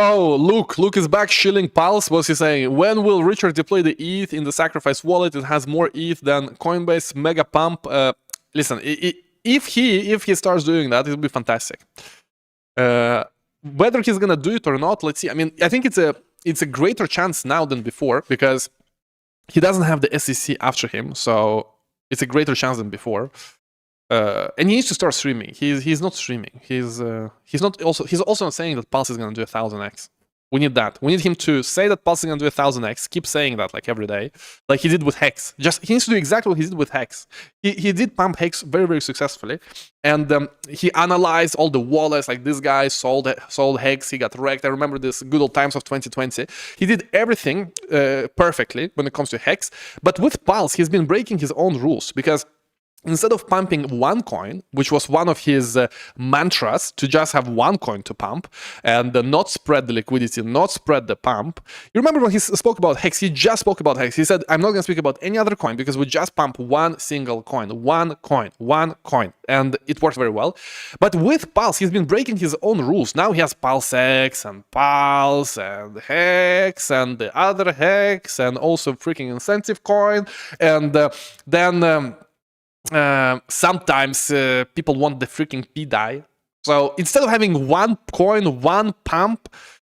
Oh, Luke is back shilling Pulse. What's he saying? When will Richard deploy the ETH in the sacrifice wallet? It has more ETH than Coinbase mega pump. Listen, if he starts doing that, it'll be fantastic. Whether he's gonna do it or not, let's see. I mean, I think it's a greater chance now than before because he doesn't have the SEC after him, so it's a greater chance than before. And he needs to start streaming. He's not streaming. He's also not saying that Pulse is gonna do 1000x. We need that. We need him to say that Pulse is gonna do 1000x. Keep saying that like every day, like he did with Hex. He needs to do exactly what he did with Hex. He did pump Hex very successfully, and he analyzed all the wallets. Like this guy sold Hex. He got wrecked. I remember this good old times of 2020. He did everything perfectly when it comes to Hex. But with Pulse, he's been breaking his own rules because instead of pumping one coin, which was one of his mantras, to just have one coin to pump and not spread the liquidity, not spread the pump. You remember when he spoke about Hex, he just spoke about Hex. He said, I'm not going to speak about any other coin because we just pump one single coin, one coin. And it worked very well. But with Pulse, he's been breaking his own rules. Now he has Pulse X and Pulse and Hex and the other Hex and also freaking incentive coin. And then sometimes people want the freaking pDAI. So instead of having one coin, one pump,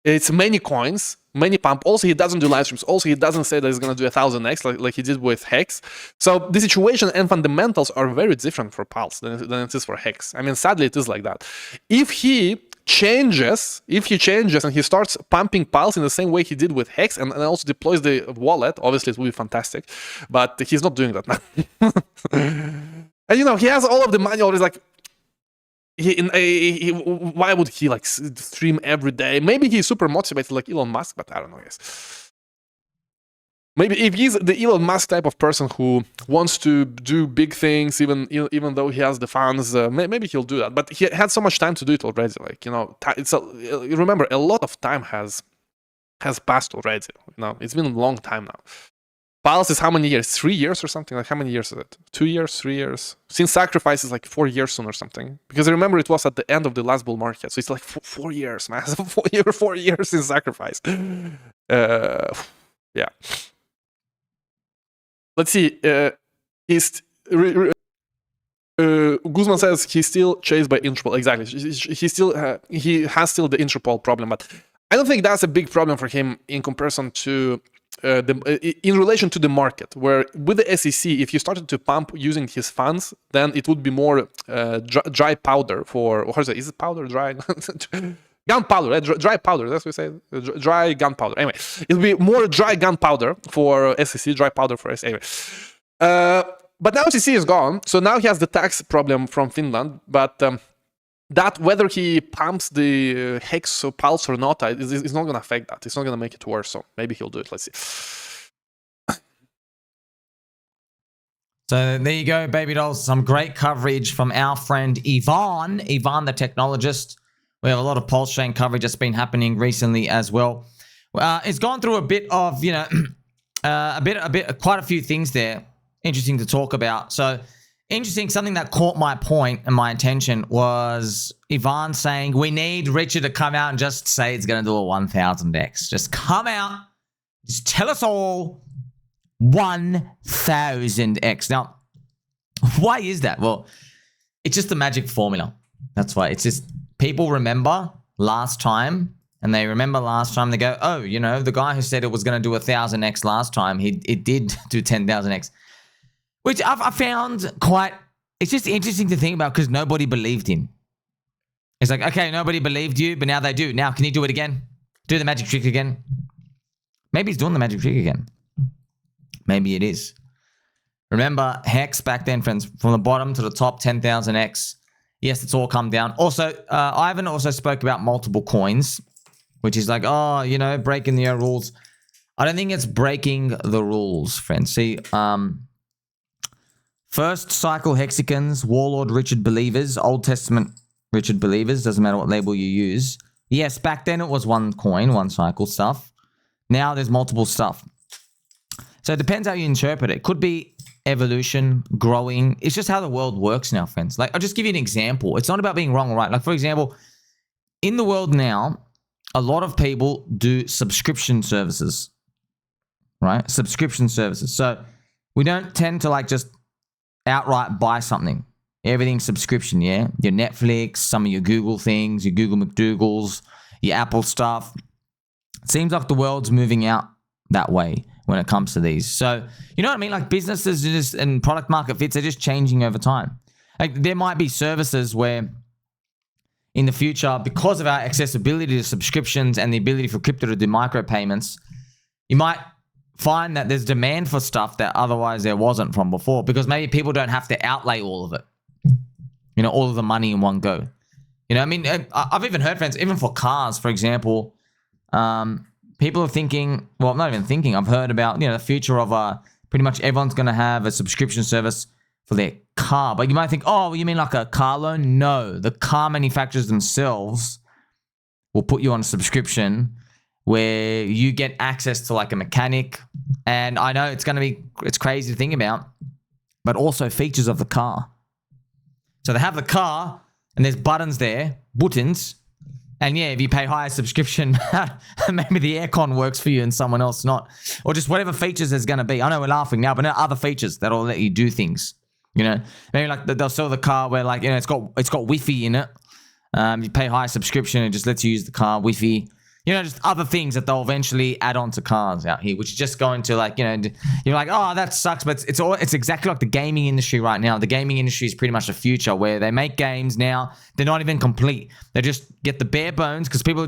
it's many coins, many pump. Also, he doesn't do live streams. Also, he doesn't say that he's going to do 1000x like he did with Hex. So the situation and fundamentals are very different for Pulse than it is for Hex. I mean, sadly, it is like that. If he changes and he starts pumping Pulse in the same way he did with Hex and also deploys the wallet, obviously it will be fantastic, but he's not doing that now. And you know, he has all of the money always. Like why would he like stream every day? Maybe he's super motivated like Elon Musk, but I don't know, guys. Maybe if he's the Elon Musk type of person who wants to do big things, even though he has the funds, maybe he'll do that. But he had so much time to do it already. Like, you know, remember, a lot of time has passed already. You know, it's been a long time now. Pulse is how many years? 3 years or something? Like how many years is it? 2 years? 3 years? Since Sacrifice is like 4 years soon or something. Because I remember it was at the end of the last bull market. So it's like 4 years, man. 4 years since Sacrifice. Yeah. Let's see. Guzman says he's still chased by Interpol. Exactly. He has still the Interpol problem, but I don't think that's a big problem for him in comparison to in relation to the market. Where with the SEC, if you started to pump using his funds, then it would be more dry powder for. How is it? Is it powder? Dry? Gunpowder, right? Dry powder, that's what we say. Dry gunpowder. Anyway, it'll be more dry gunpowder for SEC, dry powder for SEC. Anyway. But now SEC is gone, so now he has the tax problem from Finland. But that whether he pumps the Hex or Pulse or not, is not going to affect that. It's not going to make it worse. So maybe he'll do it. Let's see. So there you go, baby dolls. Some great coverage from our friend Ivan the technologist. We have a lot of PulseChain coverage that's been happening recently as well. It's gone through a bit of, you know, quite a few things there. Interesting to talk about. So interesting, something that caught my point and my attention was Ivan saying we need Richard to come out and just say it's going to do a 1000x. Just come out, just tell us all 1000x. Now, why is that? Well, it's just the magic formula. That's why. It's just people remember last time, and they remember last time. They go, oh, you know, the guy who said it was going to do 1000x last time, it did do 10,000x, which I found quite. It's just interesting to think about because nobody believed him. It's like, okay, nobody believed you, but now they do. Now, can you do it again? Do the magic trick again? Maybe he's doing the magic trick again. Maybe it is. Remember Hex back then, friends, from the bottom to the top, 10,000x. Yes, it's all come down. Also, Ivan also spoke about multiple coins, which is like, oh, you know, breaking the rules. I don't think it's breaking the rules, friends. See, first cycle hexagons, Warlord Richard Believers, Old Testament Richard Believers, doesn't matter what label you use. Yes, back then it was one coin, one cycle stuff. Now there's multiple stuff. So it depends how you interpret it. Could be evolution, growing. It's just how the world works now, friends. Like, I'll just give you an example. It's not about being wrong or right. Like, for example, in the world now, a lot of people do subscription services, right? Subscription services. So we don't tend to like just outright buy something. Everything's subscription, yeah? Your Netflix, some of your Google things, your Google McDougal's, your Apple stuff. It seems like the world's moving out that way when it comes to these. So, you know what I mean? Like businesses are just, and product market fits are just changing over time. Like there might be services where in the future, because of our accessibility to subscriptions and the ability for crypto to do micropayments, you might find that there's demand for stuff that otherwise there wasn't from before, because maybe people don't have to outlay all of it, you know, all of the money in one go. You know, I mean, I've even heard, friends, even for cars, for example, people are thinking, well, not even thinking, I've heard about, you know, the future of pretty much everyone's going to have a subscription service for their car. But you might think, oh, you mean like a car loan? No, the car manufacturers themselves will put you on a subscription where you get access to like a mechanic. And I know it's crazy to think about, but also features of the car. So they have the car and there's buttons there, buttons. And yeah, if you pay higher subscription, maybe the aircon works for you and someone else not. Or just whatever features there's going to be. I know we're laughing now, but there are other features that'll let you do things. You know, maybe like they'll sell the car where like, you know, it's got Wi-Fi in it. You pay higher subscription, it just lets you use the car, Wi-Fi. You know, just other things that they'll eventually add on to cars out here, which is just going to like, you know, you're like, oh, that sucks. But it's exactly like the gaming industry right now. The gaming industry is pretty much the future where they make games now. They're not even complete. They just get the bare bones because people are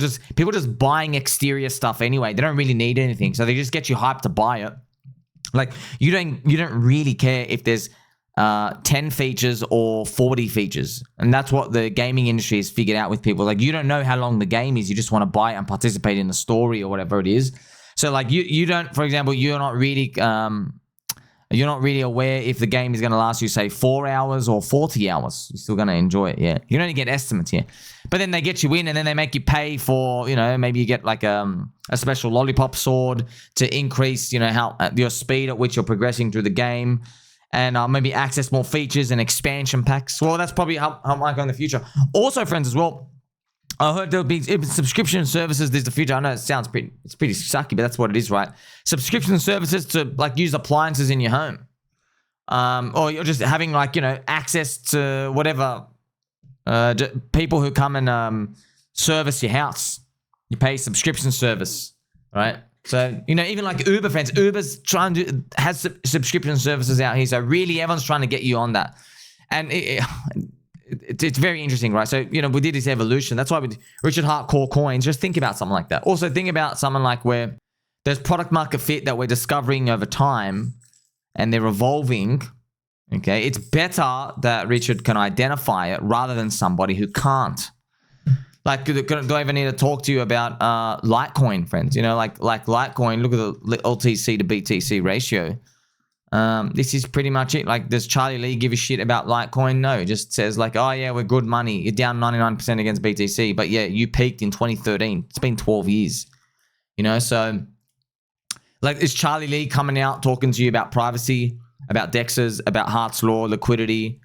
just buying exterior stuff anyway. They don't really need anything. So they just get you hyped to buy it. Like you don't really care if there's 10 features or 40 features. And that's what the gaming industry has figured out with people. Like you don't know how long the game is. You just want to buy it and participate in the story or whatever it is. So like you don't, for example, you're not really aware if the game is going to last you, say, 4 hours or 40 hours. You're still going to enjoy it, yeah. You don't get estimates here. But then they get you in and then they make you pay for, you know, maybe you get like a special lollipop sword to increase, you know, how your speed at which you're progressing through the game. And maybe access more features and expansion packs. Well, that's probably how it might go in the future. Also, friends, as well, I heard there'll be subscription services. There's the future. I know it sounds pretty sucky, but that's what it is, right? Subscription services to like use appliances in your home, or you're just having like, you know, access to whatever people who come and service your house. You pay subscription service, right? So, you know, even like Uber, friends, Uber's has subscription services out here. So really everyone's trying to get you on that. And it's very interesting, right? So, you know, we did this evolution. That's why with Richard Heart Core Coins, just think about something like that. Also think about something like where there's product market fit that we're discovering over time and they're evolving. Okay. It's better that Richard can identify it rather than somebody who can't. Like, do I even need to talk to you about Litecoin, friends? You know, like Litecoin, look at the LTC to BTC ratio. This is pretty much it. Like, does Charlie Lee give a shit about Litecoin? No, it just says like, oh yeah, we're good money. You're down 99% against BTC. But yeah, you peaked in 2013. It's been 12 years. You know, so like, is Charlie Lee coming out talking to you about privacy, about DEXs, about Hart's Law, liquidity?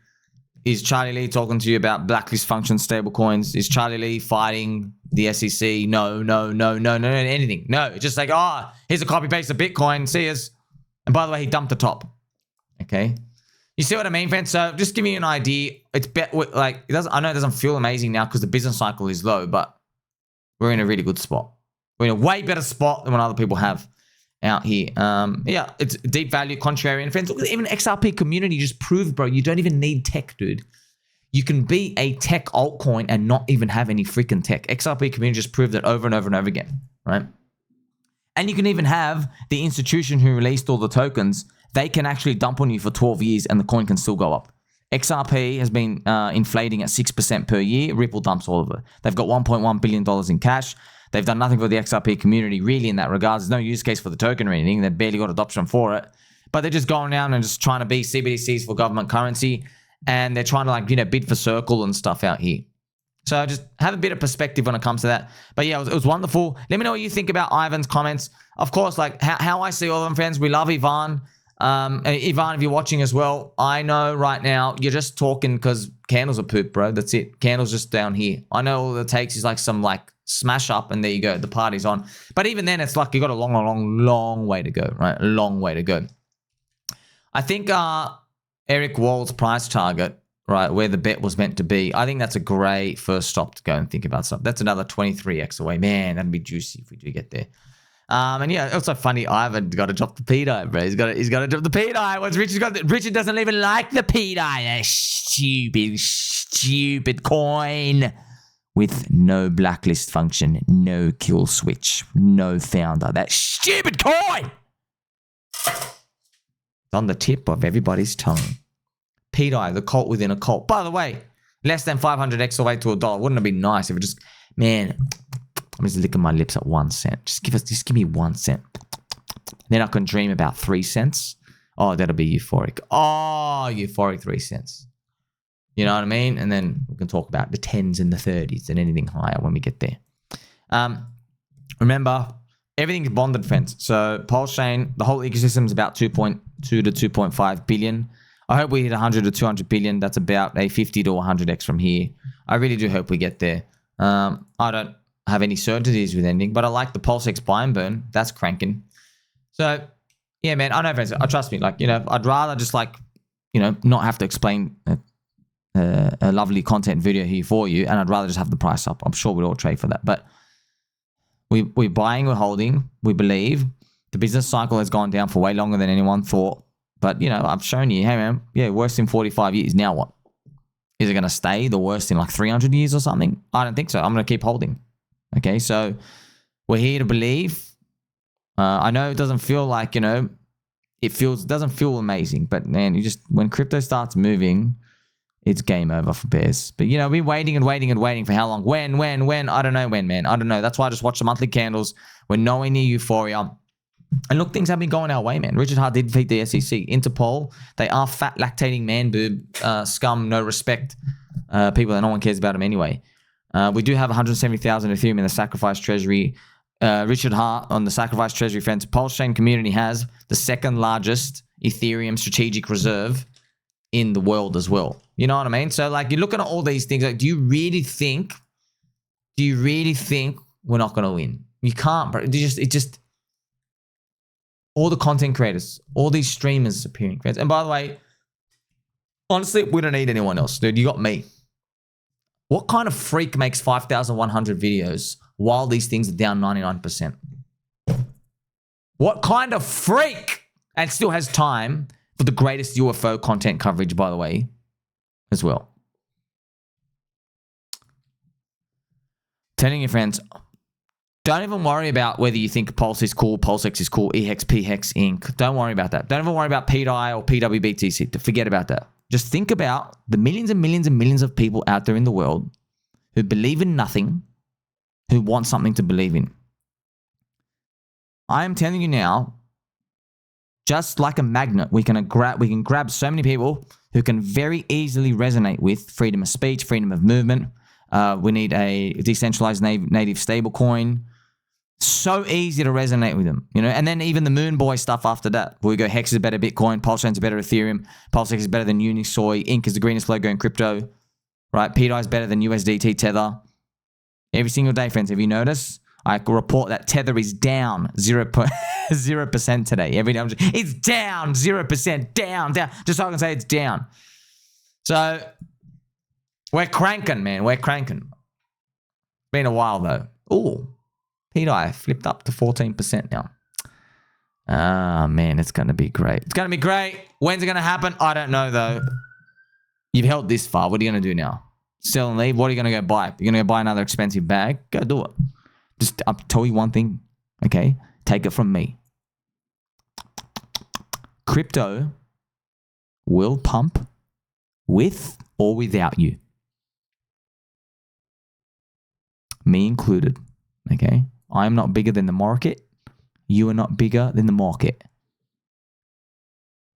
Is Charlie Lee talking to you about blacklist function stablecoins? Is Charlie Lee fighting the SEC? No, anything. No, it's just like, oh, here's a copy paste of Bitcoin. See us. And by the way, he dumped the top. Okay. You see what I mean, friends? So just give me an idea. It's like, I know it doesn't feel amazing now because the business cycle is low, but we're in a really good spot. We're in a way better spot than what other people have out here. Yeah, it's deep value, contrarian, friends. Look, even XRP Community just proved, bro, you don't even need tech, dude. You can be a tech altcoin and not even have any freaking tech. XRP Community just proved it over and over and over again, right? And you can even have the institution who released all the tokens, they can actually dump on you for 12 years and the coin can still go up. XRP has been inflating at 6% per year. Ripple dumps all of it. They've got $1.1 billion in cash. They've done nothing for the XRP community really in that regard. There's no use case for the token or anything. They've barely got adoption for it. But they're just going down and just trying to be CBDCs for government currency. And they're trying to like, you know, bid for Circle and stuff out here. So just have a bit of perspective when it comes to that. But yeah, it was wonderful. Let me know what you think about Ivan's comments. Of course, like how I see all of them, friends. We love Ivan. Ivan, if you're watching as well, I know right now you're just talking because candles are poop, bro. That's it. Candles just down here. I know all it takes is like some like smash up, and there you go. The party's on. But even then, it's like you got a long way to go, right? A long way to go. I think Eric Wald's price target, right, where the bet was meant to be, I think that's a great first stop to go and think about stuff. That's another 23x away. Man, that'd be juicy if we do get there. And yeah, also funny, Ivan got to drop the pDAI, bro. He's got to drop the pDAI. What's Richard's got? Richard doesn't even like the pDAI. Stupid coin with no blacklist function, no kill switch, no founder. That stupid coin. It's on the tip of everybody's tongue. pDAI, the cult within a cult. By the way, less than 500x away to $1. Wouldn't it be nice if it just, man, I'm just licking my lips at 1 cent. Just give me 1 cent. Then I can dream about 3 cents. Oh, that'll be euphoric. Oh, euphoric 3 cents. You know what I mean? And then we can talk about the 10s and the 30s and anything higher when we get there. Remember, everything's bonded, friends. So PulseChain, the whole ecosystem is about 2.2 to 2.5 billion. I hope we hit 100 to 200 billion. That's about a 50 to 100x from here. I really do hope we get there. I don't have any certainties with anything, but I like the PulseX buy and burn. That's cranking. So, yeah, man, I know, friends. Trust me. Like, you know, I'd rather just like, you know, not have to explain a lovely content video here for you, and I'd rather just have the price up. I'm sure we'd all trade for that. But we're buying, we're holding, we believe. The business cycle has gone down for way longer than anyone thought. But, you know, I've shown you, hey, man, yeah, worst in 45 years. Now what? Is it going to stay the worst in like 300 years or something? I don't think so. I'm going to keep holding. Okay, so we're here to believe. I know it doesn't feel like, you know, it doesn't feel amazing. But, man, when crypto starts moving, it's game over for bears. But, you know, we're waiting and waiting and waiting for how long? When? I don't know when, man. I don't know. That's why I just watch the monthly candles. We're nowhere near euphoria. And look, things have been going our way, man. Richard Heart did defeat the SEC. Interpol, they are fat, lactating man boob, scum, no respect, people that no one cares about them anyway. We do have 170,000 Ethereum in the sacrifice treasury. Richard Heart on the sacrifice treasury, friends. PulseChain Community has the second largest Ethereum strategic reserve in the world as well. You know what I mean? So, like, you're looking at all these things. Like, do you really think we're not going to win? You can't, bro. All the content creators, all these streamers appearing, friends. And by the way, honestly, we don't need anyone else, dude. You got me. What kind of freak makes 5,100 videos while these things are down 99%? What kind of freak? And still has time for the greatest UFO content coverage, by the way, as well. Telling your friends, don't even worry about whether you think Pulse is cool, PulseX is cool, EHEX, PHEX, Inc. Don't worry about that. Don't even worry about pDAI or PWBTC. Forget about that. Just think about the millions and millions and millions of people out there in the world who believe in nothing, who want something to believe in. I am telling you now, just like a magnet, we can grab so many people who can very easily resonate with freedom of speech, freedom of movement. We need a decentralized native stablecoin. So easy to resonate with them, you know. And then even the Moon Boy stuff after that, where we go, Hex is better Bitcoin, PulseChain is better Ethereum, PulseX is better than Unisoi, Inc is the greenest logo in crypto, right? pDAI is better than USDT, Tether. Every single day, friends, have you noticed? I can report that Tether is down 0% today. Every day, it's down 0%, down. Just so I can say it's down. So we're cranking, man. We're cranking. Been a while though. Ooh. pDAI flipped up to 14% now. Ah, man, it's going to be great. It's going to be great. When's it going to happen? I don't know, though. You've held this far. What are you going to do now? Sell and leave? What are you going to go buy? You're going to go buy another expensive bag? Go do it. Just, I'll tell you one thing, okay? Take it from me. Crypto will pump with or without you. Me included, okay? I am not bigger than the market. You are not bigger than the market.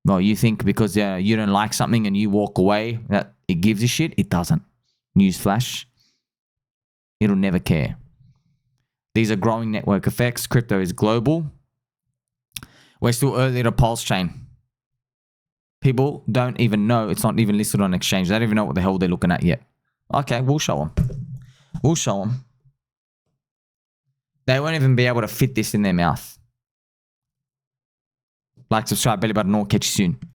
Well, you think because you don't like something and you walk away that it gives a shit? It doesn't. Newsflash. It'll never care. These are growing network effects. Crypto is global. We're still early to PulseChain. People don't even know. It's not even listed on exchange. They don't even know what the hell they're looking at yet. Okay, we'll show them. We'll show them. They won't even be able to fit this in their mouth. Like, subscribe, belly button, all. Catch you soon.